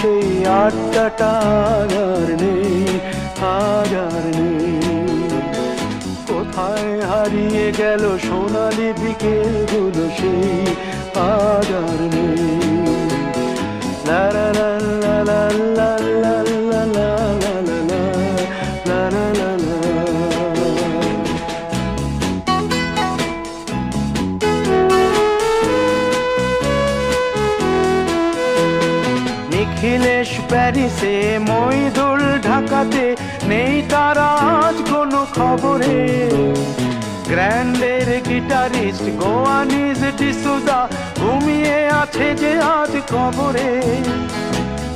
সেই আড্ডাটা আর নেই, আর নেই। কোথায় হারিয়ে গেল সোনালি বিকেলগুলো, সেই আর নেই। লা লা লা লা লা লা লা লা লা লা লা লা লা লা। নিখিলেশ প্যারিসে, মইদুল ঢাকাতে, নেই তারা আজ কোনো খবরে। গ্র্যান্ডের গিটারিস্ট গোয়ানিজ ডিসুজা ঘুমিয়ে আছে যে আজ কবরে।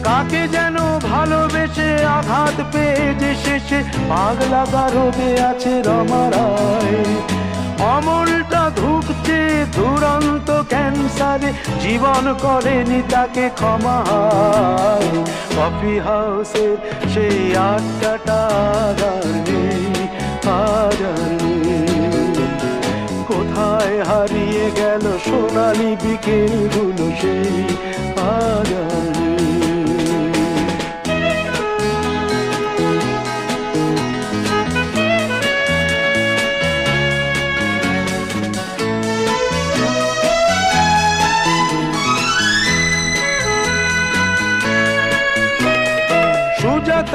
কাকে যেন ভালোবেসে আঘাত পেয়ে যে শেষে পাগলা গারদে আছে রমা রায়। অমলটা ধুকছে দুরন্ত ক্যান্সারে, জীবন করেনি তাকে ক্ষমা। কফি হাউসের সেই আড্ডাটা আর নেই, আর নেই। কোথায় হারিয়ে গেল সোনালি বিকেলগুলো, সেই আর নেই।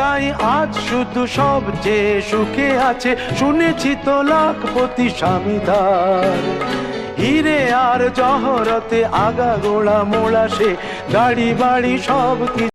তাই আজ শুধু সবচেয়ে সুখে আছে, শুনেছি তো লাখপতি স্বামীদার। হিরে আর জহরতে আগাগোড়া মোড়া, সে গাড়ি বাড়ি সব